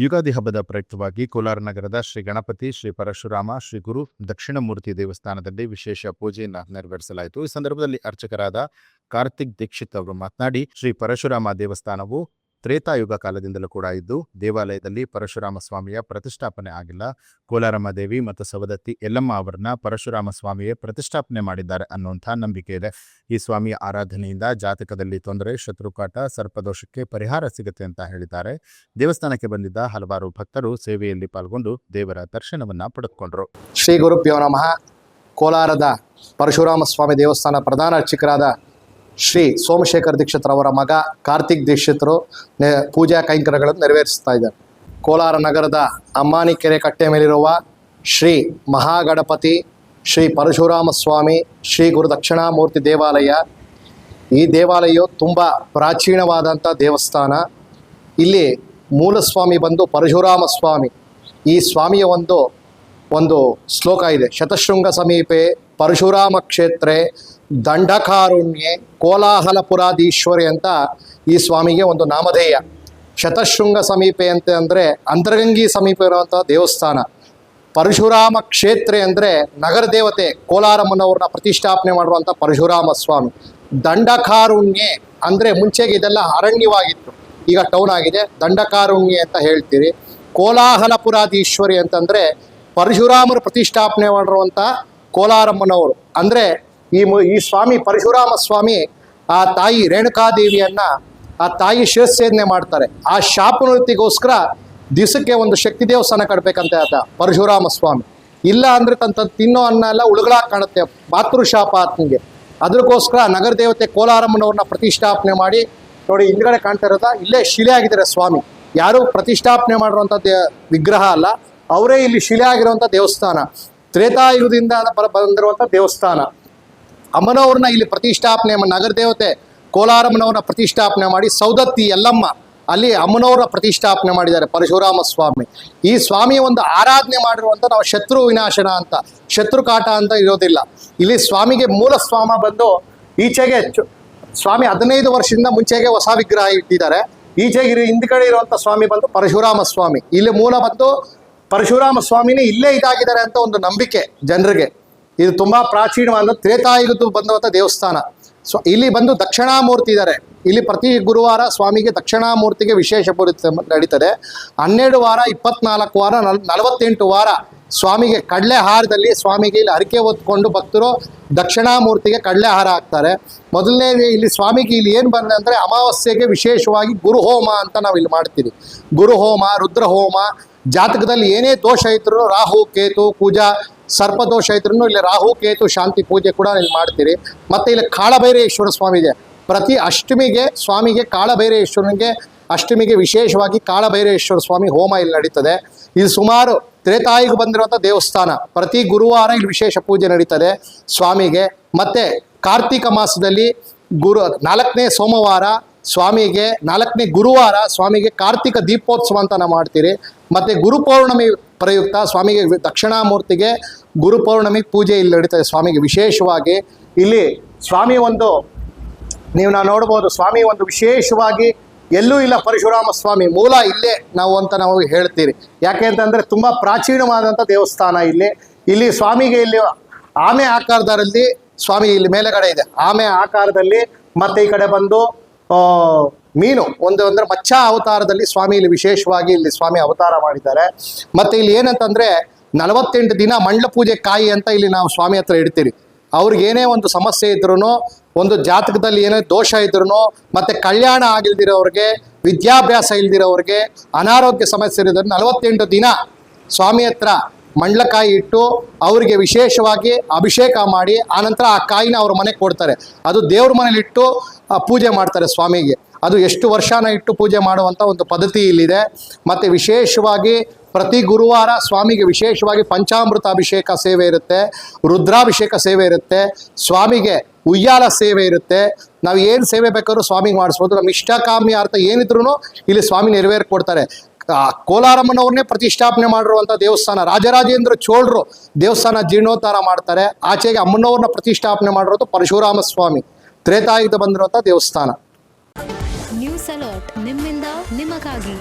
ಯುಗಾದಿ ಹಬ್ಬದ ಪ್ರಯುಕ್ತವಾಗಿ ಕೋಲಾರ ನಗರದ ಶ್ರೀ ಗಣಪತಿ, ಶ್ರೀ ಪರಶುರಾಮ, ಶ್ರೀ ಗುರು ದಕ್ಷಿಣಮೂರ್ತಿ ದೇವಸ್ಥಾನದಲ್ಲಿ ವಿಶೇಷ ಪೂಜೆಯನ್ನು ನೆರವೇರಿಸಲಾಯಿತು. ಈ ಸಂದರ್ಭದಲ್ಲಿ ಅರ್ಚಕರಾದ ಕಾರ್ತಿಕ್ ದೀಕ್ಷಿತ್ ಅವರು ಮಾತನಾಡಿ, ಶ್ರೀ ಪರಶುರಾಮ ದೇವಸ್ಥಾನವು ತ್ರೇತಾಯುಗ ಕಾಲದಿಂದಲೂ ಕೂಡ ಇದ್ದು ದೇವಾಲಯದಲ್ಲಿ ಪರಶುರಾಮ ಸ್ವಾಮಿಯ ಪ್ರತಿಷ್ಠಾಪನೆ ಆಗಿಲ್ಲ. ಕೋಲಾರಮ್ಮ ದೇವಿ ಮತ್ತು ಸವದತ್ತಿ ಯಲ್ಲಮ್ಮ ಅವರನ್ನ ಪರಶುರಾಮ ಸ್ವಾಮಿಯೇ ಪ್ರತಿಷ್ಠಾಪನೆ ಮಾಡಿದ್ದಾರೆ ಅನ್ನುವಂಥ ನಂಬಿಕೆ ಇದೆ. ಈ ಸ್ವಾಮಿಯ ಆರಾಧನೆಯಿಂದ ಜಾತಕದಲ್ಲಿ ತೊಂದರೆ, ಶತ್ರುಕಾಟ, ಸರ್ಪದೋಷಕ್ಕೆ ಪರಿಹಾರ ಸಿಗುತ್ತೆ ಅಂತ ಹೇಳಿದ್ದಾರೆ. ದೇವಸ್ಥಾನಕ್ಕೆ ಬಂದಿದ್ದ ಹಲವಾರು ಭಕ್ತರು ಸೇವೆಯಲ್ಲಿ ಪಾಲ್ಗೊಂಡು ದೇವರ ದರ್ಶನವನ್ನ ಪಡೆದುಕೊಂಡರು. ಶ್ರೀ ಗುರುಭ್ಯೋ ನಮಃ. ಕೋಲಾರದ ಪರಶುರಾಮ ಸ್ವಾಮಿ ದೇವಸ್ಥಾನ ಪ್ರಧಾನ ಅರ್ಚಕರಾದ ಶ್ರೀ ಸೋಮಶೇಖರ್ ದೀಕ್ಷಿತ್ರವರ ಮಗ ಕಾರ್ತಿಕ್ ದೀಕ್ಷಿತರು ಪೂಜಾ ಕೈಂಕರ್ಯಗಳನ್ನು ನೆರವೇರಿಸ್ತಾ ಇದ್ದಾರೆ. ಕೋಲಾರ ನಗರದ ಅಮ್ಮಾನಿಕೆರೆ ಕಟ್ಟೆ ಮೇಲಿರುವ ಶ್ರೀ ಮಹಾಗಣಪತಿ, ಶ್ರೀ ಪರಶುರಾಮ ಸ್ವಾಮಿ, ಶ್ರೀ ಗುರು ದಕ್ಷಿಣಾಮೂರ್ತಿ ದೇವಾಲಯ. ಈ ದೇವಾಲಯವು ತುಂಬ ಪ್ರಾಚೀನವಾದಂಥ ದೇವಸ್ಥಾನ. ಇಲ್ಲಿ ಮೂಲ ಸ್ವಾಮಿ ಬಂದು ಪರಶುರಾಮ ಸ್ವಾಮಿ. ಈ ಸ್ವಾಮಿಯ ಒಂದು ಶ್ಲೋಕ ಇದೆ, ಶತಶೃಂಗ ಸಮೀಪೆ ಪರಶುರಾಮ ಕ್ಷೇತ್ರೆ ದಂಡಕಾರುಣ್ಯೆ ಕೋಲಾಹಲಪುರಾಧೀಶ್ವರಿ ಅಂತ ಈ ಸ್ವಾಮಿಗೆ ಒಂದು ನಾಮಧೇಯ. ಶತಶೃಂಗ ಸಮೀಪೆ ಅಂತ ಅಂದರೆ ಅಂತರ್ಗಂಗಿ ಸಮೀಪ ಇರುವಂಥ ದೇವಸ್ಥಾನ. ಪರಶುರಾಮ ಕ್ಷೇತ್ರೆ ಅಂದರೆ ನಗರ ದೇವತೆ ಕೋಲಾರಮ್ಮನವ್ರನ್ನ ಪ್ರತಿಷ್ಠಾಪನೆ ಮಾಡುವಂಥ ಪರಶುರಾಮ ಸ್ವಾಮಿ. ದಂಡಕಾರುಣ್ಯೆ ಅಂದರೆ ಮುಂಚೆಗೆ ಇದೆಲ್ಲ ಅರಣ್ಯವಾಗಿತ್ತು, ಈಗ ಟೌನ್ ಆಗಿದೆ. ದಂಡಕಾರುಣ್ಯೆ ಅಂತ ಹೇಳ್ತೀರಿ. ಕೋಲಾಹಲಪುರಾಧೀಶ್ವರಿ ಅಂತಂದರೆ ಪರಶುರಾಮರು ಪ್ರತಿಷ್ಠಾಪನೆ ಮಾಡಿರುವಂಥ ಕೋಲಾರಮ್ಮನವರು. ಅಂದರೆ ಈ ಸ್ವಾಮಿ ಪರಶುರಾಮ ಸ್ವಾಮಿ ಆ ತಾಯಿ ರೇಣುಕಾದೇವಿಯನ್ನು ಆ ತಾಯಿ ಶಿರಚ್ಛೇದನೆ ಮಾಡ್ತಾರೆ. ಆ ಶಾಪನೃತಿಗೋಸ್ಕರ ದಿವಸಕ್ಕೆ ಒಂದು ಶಕ್ತಿ ದೇವಸ್ಥಾನ ಕಟ್ಟಬೇಕಂತ ಆತ ಪರಶುರಾಮ ಸ್ವಾಮಿ. ಇಲ್ಲ ಅಂದರೆ ತಿನ್ನೋ ಅನ್ನ ಎಲ್ಲ ಉಳುಗಳಾಗಿ ಕಾಣುತ್ತೆ, ಮಾತೃಶಾಪ ಆತನಿಗೆ. ಅದಕ್ಕೋಸ್ಕರ ನಗರ ದೇವತೆ ಕೋಲಾರಮ್ಮನವ್ರನ್ನ ಪ್ರತಿಷ್ಠಾಪನೆ ಮಾಡಿ ನೋಡಿ, ಹಿಂದ್ಗಡೆ ಕಾಣ್ತಾ ಇರೋದ ಇಲ್ಲೇ ಶಿಲೆ ಆಗಿದ್ದಾರೆ ಸ್ವಾಮಿ. ಯಾರು ಪ್ರತಿಷ್ಠಾಪನೆ ಮಾಡಿರುವಂಥ ವಿಗ್ರಹ ಅಲ್ಲ, ಅವರೇ ಇಲ್ಲಿ ಶಿಲೆ ಆಗಿರುವಂಥ ದೇವಸ್ಥಾನ. ತ್ರೇತಾಯುಗದಿಂದ ಬಂದಿರುವಂಥ ದೇವಸ್ಥಾನ. ಅಮ್ಮನವ್ರನ್ನ ಇಲ್ಲಿ ಪ್ರತಿಷ್ಠಾಪನೆ ನಗರ ದೇವತೆ ಕೋಲಾರಮ್ಮನವ್ರನ್ನ ಪ್ರತಿಷ್ಠಾಪನೆ ಮಾಡಿ ಸೌದತ್ತಿ ಯಲ್ಲಮ್ಮ ಅಲ್ಲಿ ಅಮ್ಮನವ್ರ ಪ್ರತಿಷ್ಠಾಪನೆ ಮಾಡಿದ್ದಾರೆ ಪರಶುರಾಮ ಸ್ವಾಮಿ. ಈ ಸ್ವಾಮಿಯ ಒಂದು ಆರಾಧನೆ ಮಾಡಿರುವಂಥ ನಾವು ಶತ್ರು ವಿನಾಶನ ಅಂತ, ಶತ್ರುಕಾಟ ಅಂತ ಇರೋದಿಲ್ಲ. ಇಲ್ಲಿ ಸ್ವಾಮಿಗೆ ಮೂಲ ಸ್ವಾಮ ಬಂದು ಈಚೆಗೆ ಸ್ವಾಮಿ 15 ವರ್ಷದಿಂದ ಮುಂಚೆಗೆ ಹೊಸ ವಿಗ್ರಹ ಇಟ್ಟಿದ್ದಾರೆ. ಈಚೆಗೆ ಹಿಂದ್ಗಡೆ ಇರುವಂಥ ಸ್ವಾಮಿ ಬಂದು ಪರಶುರಾಮ ಸ್ವಾಮಿ. ಇಲ್ಲಿ ಮೂಲ ಬಂದು ಪರಶುರಾಮ ಸ್ವಾಮಿನೇ ಇಲ್ಲೇ ಇದಾಗಿದ್ದಾರೆ ಅಂತ ಒಂದು ನಂಬಿಕೆ ಜನರಿಗೆ. ಇದು ತುಂಬ ಪ್ರಾಚೀನವಾದ ತ್ರೇತಾಯುಗದ್ದು ಬಂದಂಥ ದೇವಸ್ಥಾನ. ಇಲ್ಲಿ ಬಂದು ದಕ್ಷಿಣಾಮೂರ್ತಿ ಇದ್ದಾರೆ. ಇಲ್ಲಿ ಪ್ರತಿ ಗುರುವಾರ ಸ್ವಾಮಿಗೆ ದಕ್ಷಿಣಾಮೂರ್ತಿಗೆ ವಿಶೇಷ ಪೂಜೆ ನಡೀತದೆ. 12 ವಾರ, 24 ವಾರ, 48 ವಾರ ಸ್ವಾಮಿಗೆ ಕಡಲೆಹಾರದಲ್ಲಿ ಸ್ವಾಮಿಗೆ ಇಲ್ಲಿ ಹರಕೆ ಹೊತ್ಕೊಂಡು ಭಕ್ತರು ದಕ್ಷಿಣಾಮೂರ್ತಿಗೆ ಕಡಲೆಹಾರ ಹಾಕ್ತಾರೆ. ಮೊದಲನೇ ಇಲ್ಲಿ ಸ್ವಾಮಿಗೆ ಇಲ್ಲಿ ಏನು ಬಂದ ಅಂದರೆ ಅಮಾವಾಸ್ಯೆಗೆ ವಿಶೇಷವಾಗಿ ಗುರುಹೋಮ ಅಂತ ನಾವು ಇಲ್ಲಿ ಮಾಡ್ತೀವಿ. ಗುರುಹೋಮ, ರುದ್ರಹೋಮ. ಜಾತಕದಲ್ಲಿ ಏನೇ ದೋಷ ಇದ್ರೂ, ರಾಹು ಕೇತು ಪೂಜಾ, ಸರ್ಪದೋಷ ಇದ್ರೂ ಇಲ್ಲಿ ರಾಹು ಕೇತು ಶಾಂತಿ ಪೂಜೆ ಕೂಡ ಇಲ್ಲಿ ಮಾಡ್ತೀರಿ. ಮತ್ತು ಇಲ್ಲಿ ಕಾಳಭೈರೇಶ್ವರ ಸ್ವಾಮಿ ಇದೆ. ಪ್ರತಿ ಅಷ್ಟಮಿಗೆ ಸ್ವಾಮಿಗೆ ಕಾಳಭೈರೇಶ್ವರನಿಗೆ ಅಷ್ಟಮಿಗೆ ವಿಶೇಷವಾಗಿ ಕಾಳಭೈರೇಶ್ವರ ಸ್ವಾಮಿ ಹೋಮ ಇಲ್ಲಿ ನಡೀತದೆ. ಇದು ಸುಮಾರು ತ್ರೇತಾಯುಗ ಬಂದಿರುವಂಥ ದೇವಸ್ಥಾನ. ಪ್ರತಿ ಗುರುವಾರ ಇಲ್ಲಿ ವಿಶೇಷ ಪೂಜೆ ನಡೀತದೆ ಸ್ವಾಮಿಗೆ. ಮತ್ತು ಕಾರ್ತಿಕ ಮಾಸದಲ್ಲಿ 4ನೇ ಸೋಮವಾರ ಸ್ವಾಮಿಗೆ, 4ನೇ ಗುರುವಾರ ಸ್ವಾಮಿಗೆ ಕಾರ್ತಿಕ ದೀಪೋತ್ಸವ ಅಂತ ನಾವು ಮಾಡ್ತೀರಿ. ಮತ್ತು ಗುರುಪೌರ್ಣಮಿ ಪ್ರಯುಕ್ತ ಸ್ವಾಮಿಗೆ ದಕ್ಷಿಣಾಮೂರ್ತಿಗೆ ಗುರುಪೌರ್ಣಮಿ ಪೂಜೆ ಇಲ್ಲಿ ನಡೀತದೆ ಸ್ವಾಮಿಗೆ ವಿಶೇಷವಾಗಿ. ಇಲ್ಲಿ ಸ್ವಾಮಿ ನೀವು ನೋಡ್ಬೋದು, ಸ್ವಾಮಿ ವಿಶೇಷವಾಗಿ ಎಲ್ಲೂ ಇಲ್ಲ ಪರಶುರಾಮ ಸ್ವಾಮಿ ಮೂಲ ಇಲ್ಲೇ ನಾವು ಹೇಳ್ತೀರಿ. ಯಾಕೆ ಅಂತಂದರೆ ತುಂಬ ಪ್ರಾಚೀನವಾದಂಥ ದೇವಸ್ಥಾನ. ಇಲ್ಲಿ ಸ್ವಾಮಿಗೆ ಇಲ್ಲಿ ಆಮೆ ಆಕಾರದಲ್ಲಿ ಸ್ವಾಮಿ ಇಲ್ಲಿ ಮೇಲೆಗಡೆ ಇದೆ, ಆಮೆ ಆಕಾರದಲ್ಲಿ. ಮತ್ತು ಈ ಕಡೆ ಬಂದು ಮೀನು ಅಂದರೆ ಮಚ್ಚ ಅವತಾರದಲ್ಲಿ ಸ್ವಾಮಿ ಇಲ್ಲಿ ವಿಶೇಷವಾಗಿ ಇಲ್ಲಿ ಸ್ವಾಮಿ ಅವತಾರ ಮಾಡಿದ್ದಾರೆ. ಮತ್ತು ಇಲ್ಲಿ ಏನಂತಂದರೆ 48 ದಿನ ಮಂಡಲ ಪೂಜೆ ಕಾಯಿ ಅಂತ ಇಲ್ಲಿ ನಾವು ಸ್ವಾಮಿ ಹತ್ರ ಇಡ್ತೀರಿ. ಅವ್ರಿಗೆ ಏನೇ ಒಂದು ಸಮಸ್ಯೆ ಇದ್ರೂ, ಒಂದು ಜಾತಕದಲ್ಲಿ ಏನೇ ದೋಷ ಇದ್ರೂ, ಮತ್ತು ಕಲ್ಯಾಣ ಆಗಿಲ್ದಿರೋರಿಗೆ, ವಿದ್ಯಾಭ್ಯಾಸ ಇಲ್ದಿರೋರಿಗೆ, ಅನಾರೋಗ್ಯ ಸಮಸ್ಯೆ ಇರೋದ್ರೆ 48 ದಿನ ಸ್ವಾಮಿ ಹತ್ರ ಮಂಡಲಕಾಯಿ ಇಟ್ಟು ಅವರಿಗೆ ವಿಶೇಷವಾಗಿ ಅಭಿಷೇಕ ಮಾಡಿ ಆನಂತರ ಆ ಕಾಯಿನ ಅವ್ರ ಮನೆಗೆ ಕೊಡ್ತಾರೆ. ಅದು ದೇವ್ರ ಮನೇಲಿಟ್ಟು ಪೂಜೆ ಮಾಡ್ತಾರೆ ಸ್ವಾಮಿಗೆ. ಅದು ಎಷ್ಟು ವರ್ಷನ ಇಟ್ಟು ಪೂಜೆ ಮಾಡುವಂಥ ಒಂದು ಪದ್ಧತಿ ಇಲ್ಲಿದೆ. ಮತ್ತು ವಿಶೇಷವಾಗಿ ಪ್ರತಿ ಗುರುವಾರ ಸ್ವಾಮಿಗೆ ವಿಶೇಷವಾಗಿ ಪಂಚಾಮೃತ ಅಭಿಷೇಕ ಸೇವೆ ಇರುತ್ತೆ, ರುದ್ರಾಭಿಷೇಕ ಸೇವೆ ಇರುತ್ತೆ, ಸ್ವಾಮಿಗೆ ಉಯ್ಯಾಲ ಸೇವೆ ಇರುತ್ತೆ. ನಾವು ಏನು ಸೇವೆ ಬೇಕಾದ್ರೂ ಸ್ವಾಮಿಗೆ ಮಾಡಿಸ್ಬೋದು. ನಮ್ಮ ಇಷ್ಟಕಾಮ್ಯ ಅರ್ಥ ಏನಿದ್ರು ಇಲ್ಲಿ ಸ್ವಾಮಿ ನೆರವೇರಿಕೊಡ್ತಾರೆ. ಕೋಲಾರಮ್ಮನವ್ರನ್ನೇ ಪ್ರತಿಷ್ಠಾಪನೆ ಮಾಡಿರುವಂಥ ದೇವಸ್ಥಾನ. ರಾಜರಾಜೇಂದ್ರ ಚೋಳರು ದೇವಸ್ಥಾನ ಜೀರ್ಣೋದ್ಧಾರ ಮಾಡ್ತಾರೆ. ಆಚೆಗೆ ಅಮ್ಮನವ್ರನ್ನ ಪ್ರತಿಷ್ಠಾಪನೆ ಮಾಡಿರೋದು ಪರಶುರಾಮ ಸ್ವಾಮಿ. ತ್ರೇತಾಯುಗದ ಬಂದಿರುವಂಥ ದೇವಸ್ಥಾನ. ನ್ಯೂಸ್ ಅಲರ್ಟ್, ನಿಮ್ಮಿಂದ ನಿಮಗಾಗಿ.